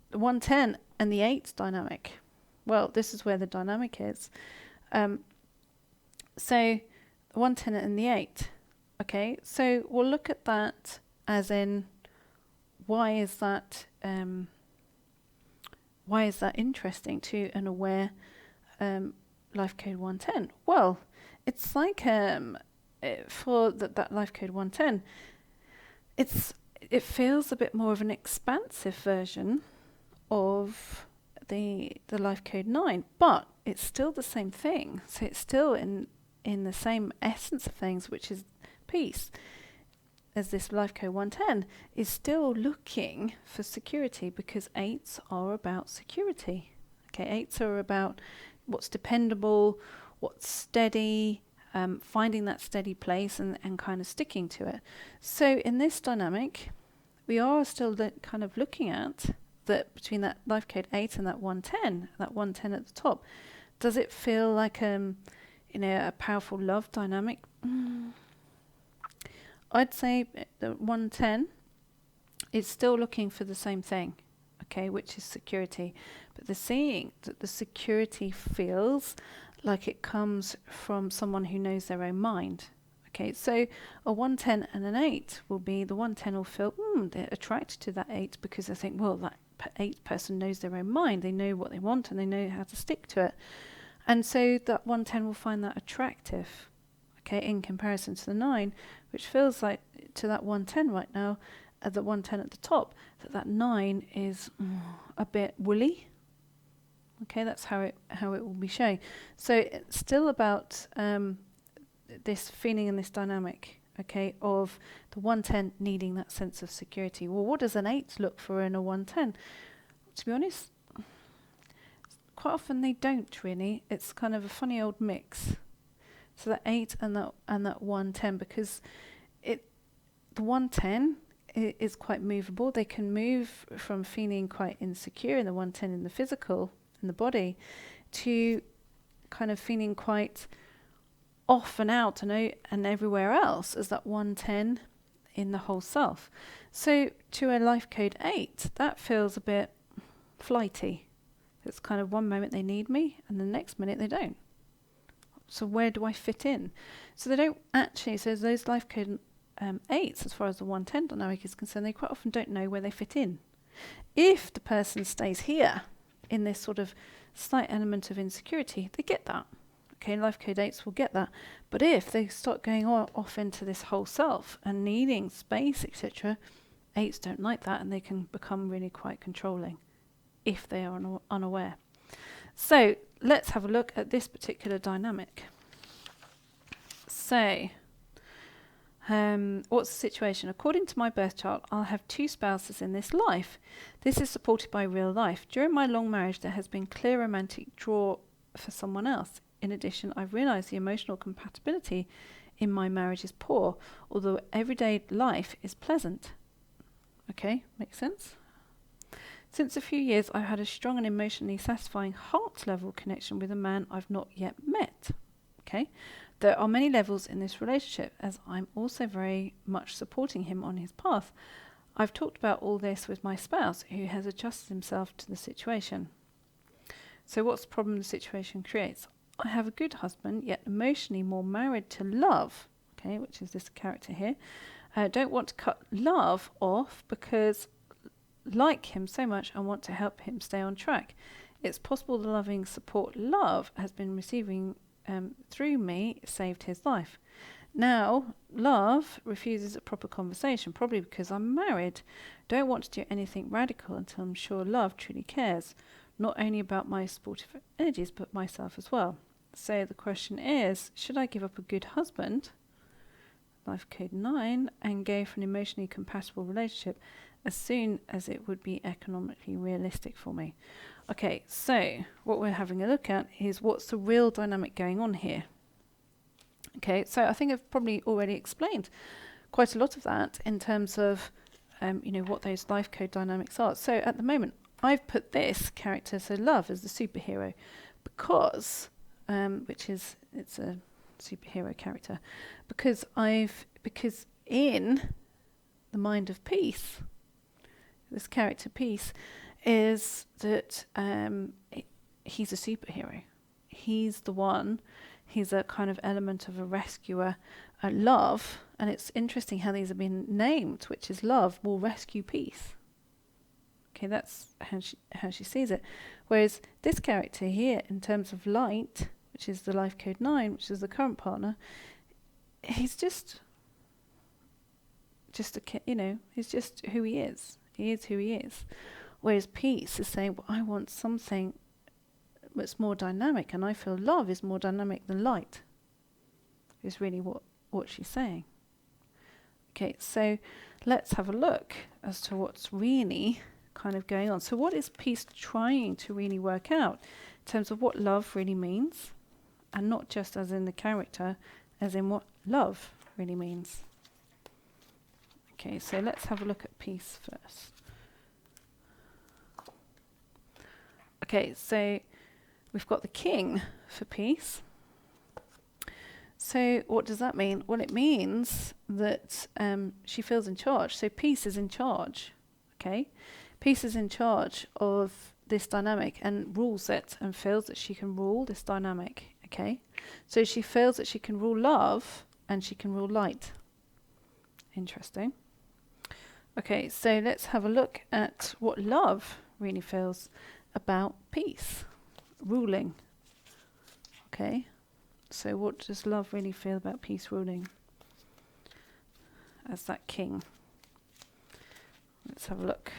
the 110 and the 8 dynamic. Well, this is where the dynamic is. So the 110 and the 8. Okay, so we'll look at that as in, why is that interesting to an aware life code 110? Well, it's like for that life code 110, it feels a bit more of an expansive version of the life code 9, but it's still the same thing. So it's still in the same essence of things, which is peace, as this life code 110 is still looking for security, because 8s are about security. Okay, 8s are about what's dependable, what's steady, finding that steady place and kind of sticking to it. So in this dynamic, we are still kind of looking at that between that life code 8 and that 110 at the top. Does it feel like a powerful love dynamic? I'd say the 110 is still looking for the same thing, okay, which is security. But they're seeing that the security feels like it comes from someone who knows their own mind. Okay, so a 110 and an 8 will be, the 110 will feel, they're attracted to that 8 because they think, well, that 8 person knows their own mind. They know what they want and they know how to stick to it. And so that 110 will find that attractive, okay, in comparison to the 9, which feels like to that 110 right now, at the 110 at the top, that 9 is a bit woolly. Okay, that's how it will be showing. So it's still about this feeling and this dynamic, okay, of the 110 needing that sense of security. Well, what does an 8 look for in a 110? To be honest, quite often they don't really. It's kind of a funny old mix. So that 8 and that 110, because the 110 is quite movable. They can move from feeling quite insecure in the 110 in the physical, in the body, to kind of feeling quite off and out and everywhere else as that 110 in the whole self. So to a life code 8, that feels a bit flighty. It's kind of one moment they need me and the next minute they don't. So where do I fit in? So they don't actually, so those life code 8s, as far as the 110 dynamic is concerned, they quite often don't know where they fit in. If the person stays here in this sort of slight element of insecurity, they get that. Okay, life code 8s will get that. But if they start going off into this whole self and needing space, etc., 8s don't like that, and they can become really quite controlling if they are unaware. So let's have a look at this particular dynamic. So, what's the situation? According to my birth chart, I'll have 2 spouses in this life. This is supported by real life. During my long marriage, there has been clear romantic draw for someone else. In addition, I've realised the emotional compatibility in my marriage is poor, although everyday life is pleasant. Okay, makes sense? Since a few years, I've had a strong and emotionally satisfying heart-level connection with a man I've not yet met. Okay, there are many levels in this relationship, as I'm also very much supporting him on his path. I've talked about all this with my spouse, who has adjusted himself to the situation. So what's the problem the situation creates? I have a good husband, yet emotionally more married to love, okay, which is this character here. Don't want to cut love off because like him so much and want to help him stay on track. It's possible the loving support love has been receiving through me saved his life. Now, love refuses a proper conversation, probably because I'm married. Don't want to do anything radical until I'm sure love truly cares, not only about my supportive energies, but myself as well. So the question is, should I give up a good husband, life code 9, and go for an emotionally compatible relationship as soon as it would be economically realistic for me? Okay, so what we're having a look at is what's the real dynamic going on here. Okay, so I think I've probably already explained quite a lot of that in terms of, what those life code dynamics are. So at the moment, I've put this character, so love, as the superhero, because, it's a superhero character, because in the mind of Peace, this character Peace, is that he's a superhero. He's the one. He's a kind of element of a rescuer. Love, and it's interesting how these have been named, which is love will rescue Peace. Okay, that's how she sees it. Whereas this character here, in terms of light, which is the life code 9, which is the current partner, he's just he's just who he is. He is who he is. Whereas Peace is saying, well, I want something that's more dynamic, and I feel love is more dynamic than light, is really what she's saying. Okay, so let's have a look as to what's really kind of going on. So what is Peace trying to really work out in terms of what love really means, and not just as in the character, as in what love really means? Okay, so let's have a look at Peace first. Okay, so we've got the King for Peace. So what does that mean? Well, it means that she feels in charge. So Peace is in charge, okay? Peace is in charge of this dynamic and rules it, and feels that she can rule this dynamic, okay? So she feels that she can rule love and she can rule light. Interesting. Okay, so let's have a look at what love really feels about Peace ruling. Okay, so what does love really feel about Peace ruling as that king? Let's have a look.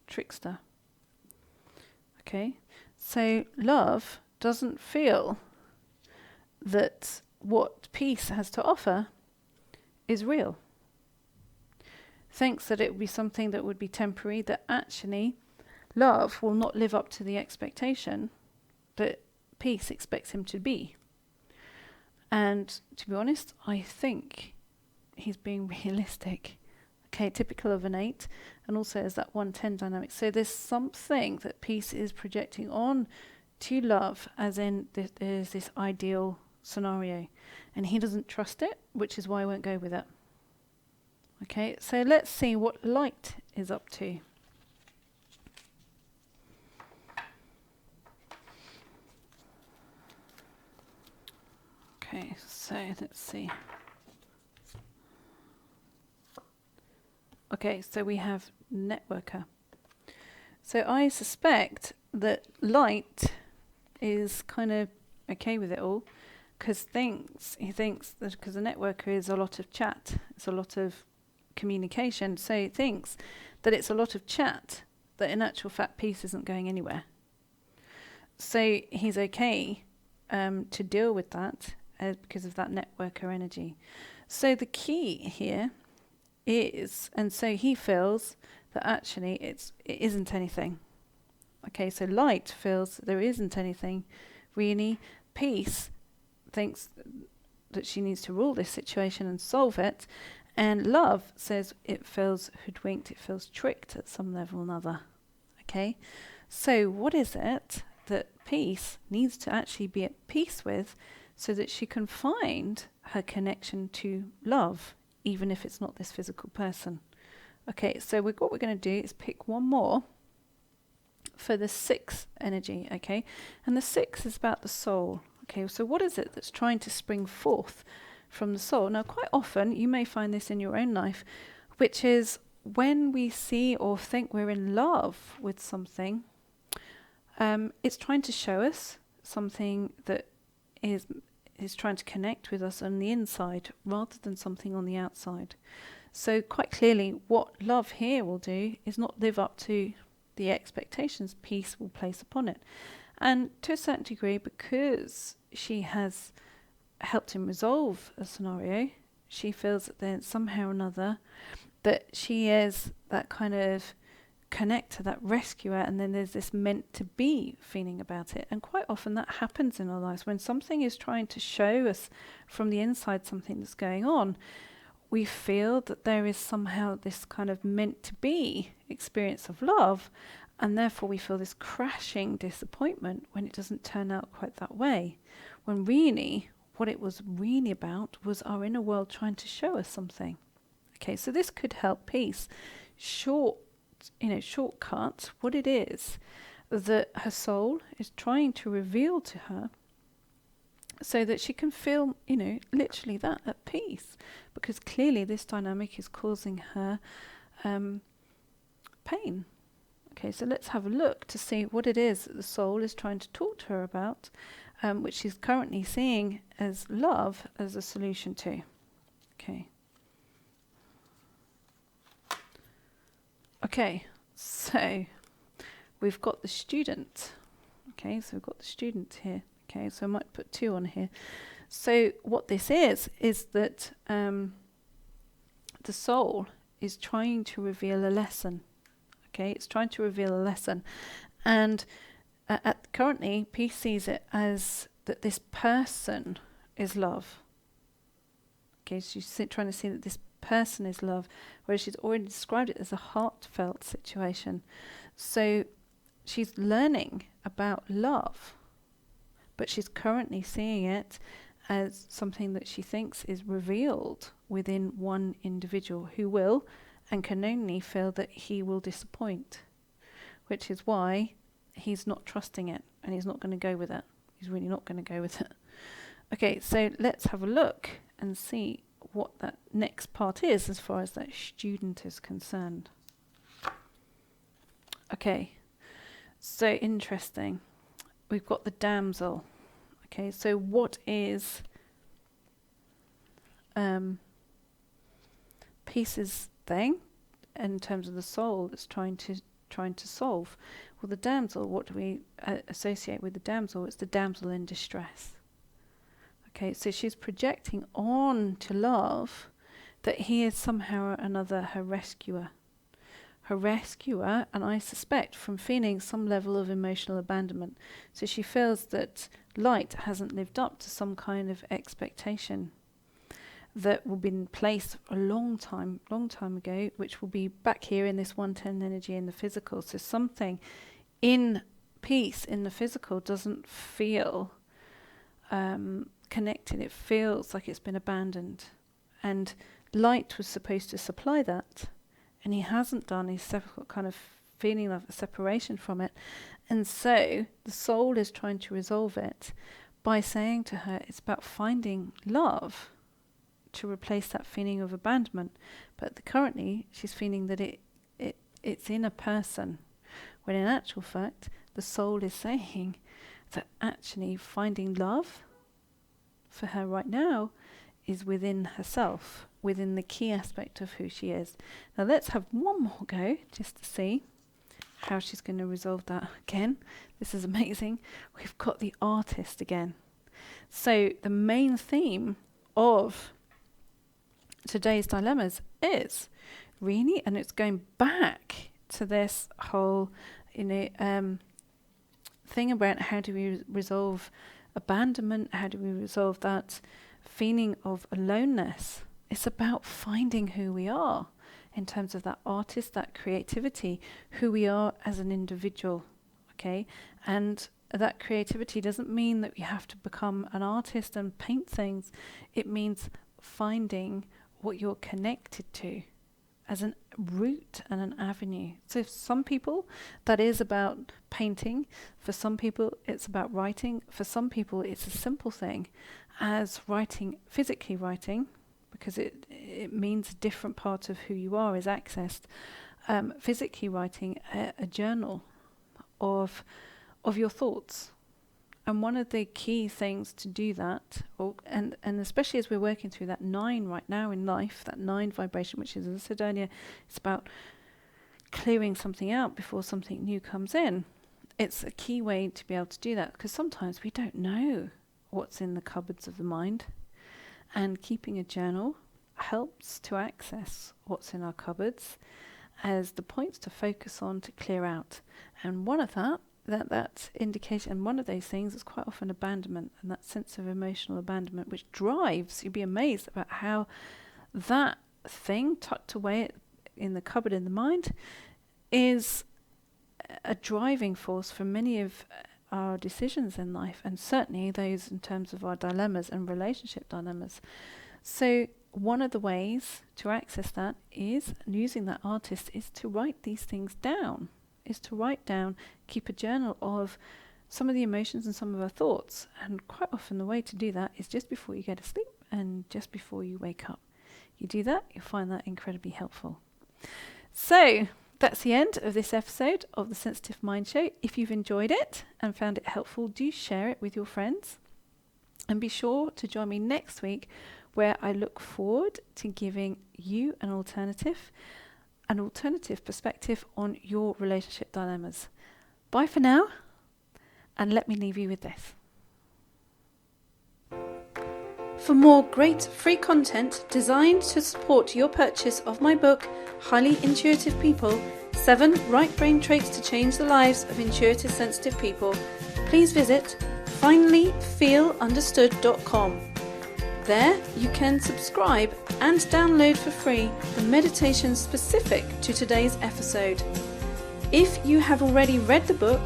Trickster. Okay, so love doesn't feel that what Peace has to offer is real. Thinks that it would be something that would be temporary, that actually love will not live up to the expectation that Peace expects him to be. And to be honest, I think he's being realistic. Okay, typical of an 8, and also as that 110 dynamic. So there's something that Peace is projecting on to love, as in there's this ideal scenario, and he doesn't trust it, which is why I won't go with it. Okay, so let's see what light is up to. Okay, so let's see. Okay, so we have networker. So I suspect that light is kind of okay with it all, because he thinks that because the networker is a lot of chat, it's a lot of communication, so he thinks that it's a lot of chat, that in actual fact Peace isn't going anywhere. So he's okay to deal with that because of that networker energy. So the key here is, and so he feels that actually it isn't anything. Okay, so light feels there isn't anything really. Peace thinks that she needs to rule this situation and solve it, and love says it feels hoodwinked, it feels tricked at some level or another. Okay, so what is it that Peace needs to actually be at peace with, so that she can find her connection to love, even if it's not this physical person? Okay, so what we're going to do is pick one more for the 6 energy, okay? And the 6 is about the soul. Okay, so what is it that's trying to spring forth from the soul? Now, quite often, you may find this in your own life, which is when we see or think we're in love with something, it's trying to show us something that is trying to connect with us on the inside rather than something on the outside. So quite clearly, what love here will do is not live up to the expectations peace will place upon it. And to a certain degree, because she has helped him resolve a scenario, she feels that then somehow or another that she is that kind of connector, that rescuer, and then there's this meant to be feeling about it. And quite often that happens in our lives when something is trying to show us from the inside something that's going on. We feel that there is somehow this kind of meant to be experience of love, and therefore we feel this crashing disappointment when it doesn't turn out quite that way, when really what it was really about was our inner world trying to show us something. Okay, so this could help peace shortcut what it is that her soul is trying to reveal to her, so that she can feel, literally that at peace, because clearly this dynamic is causing her pain. Okay, so let's have a look to see what it is that the soul is trying to talk to her about, which she's currently seeing as love as a solution to. Okay. Okay, so we've got the student. Okay, so we've got the student here. Okay, so I might put 2 on here. So what this is that the soul is trying to reveal a lesson. Okay, it's trying to reveal a lesson. And currently, peace sees it as that this person is love. Okay, so she's trying to see that this person is love, whereas she's already described it as a heartfelt situation. So she's learning about love, but she's currently seeing it as something that she thinks is revealed within one individual who will and can only feel that he will disappoint, which is why he's not trusting it and he's not going to go with it. He's really not going to go with it. Okay, so let's have a look and see what that next part is as far as that student is concerned. Okay, so interesting. We've got the damsel. Okay, so what is Peace's thing in terms of the soul that's trying to solve? Well, the damsel, what do we associate with the damsel? It's the damsel in distress. Okay, so she's projecting on to love that he is somehow or another her rescuer. Her rescuer, and I suspect from feeling some level of emotional abandonment. So she feels that light hasn't lived up to some kind of expectation that will be in place a long time ago, which will be back here in this 110 energy in the physical. So something in peace in the physical doesn't feel connected. It feels like it's been abandoned, and light was supposed to supply that, and he hasn't done. He's kind of feeling of a separation from it, and so the soul is trying to resolve it by saying to her it's about finding love to replace that feeling of abandonment. But currently she's feeling that it's in a person, when in actual fact the soul is saying that actually finding love for her right now is within herself, within the key aspect of who she is. Now let's have one more go just to see how she's going to resolve that. Again, this is amazing. We've got the artist again. So the main theme of today's dilemmas is really, and it's going back to this whole thing about how do we resolve abandonment, how do we resolve that feeling of aloneness. It's about finding who we are in terms of that artist, that creativity, who we are as an individual, okay? And that creativity doesn't mean that we have to become an artist and paint things. It means finding what you're connected to as a route and an avenue. So for some people, that is about painting. For some people, it's about writing. For some people, it's a simple thing as writing, physically writing, because it means a different part of who you are is accessed. Physically writing a journal of your thoughts. And one of the key things to do that, and especially as we're working through that 9 right now in life, that 9 vibration, which is, as I said earlier, it's about clearing something out before something new comes in. It's a key way to be able to do that, because sometimes we don't know what's in the cupboards of the mind. And keeping a journal helps to access what's in our cupboards as the points to focus on to clear out. And one of that indication, and one of those things is quite often abandonment, and that sense of emotional abandonment, which drives, you'd be amazed about how that thing tucked away in the cupboard in the mind is a driving force for many of our decisions in life, and certainly those in terms of our dilemmas and relationship dilemmas. So one of the ways to access that is, and using that artist, is to write these things down. Keep a journal of some of the emotions and some of our thoughts. And quite often the way to do that is just before you go to sleep and just before you wake up. You do that, you'll find that incredibly helpful. So that's the end of this episode of the Sensitive Mind Show. If you've enjoyed it and found it helpful, do share it with your friends. And be sure to join me next week, where I look forward to giving you an alternative perspective on your relationship dilemmas. Bye for now, and let me leave you with this. For more great free content designed to support your purchase of my book, Highly Intuitive People, 7 Right Brain Traits to Change the Lives of Intuitive Sensitive People, please visit finallyfeelunderstood.com. There you can subscribe and download for free the meditation specific to today's episode. If you have already read the book,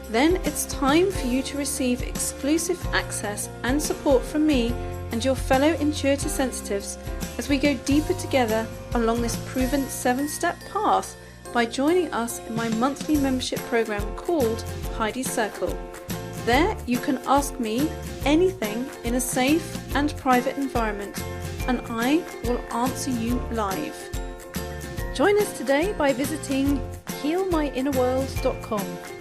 then it's time for you to receive exclusive access and support from me and your fellow intuitive sensitives as we go deeper together along this proven 7-step path by joining us in my monthly membership program called Heidi Circle. There you can ask me anything in a safe and private environment, and I will answer you live. Join us today by visiting healmyinnerworld.com.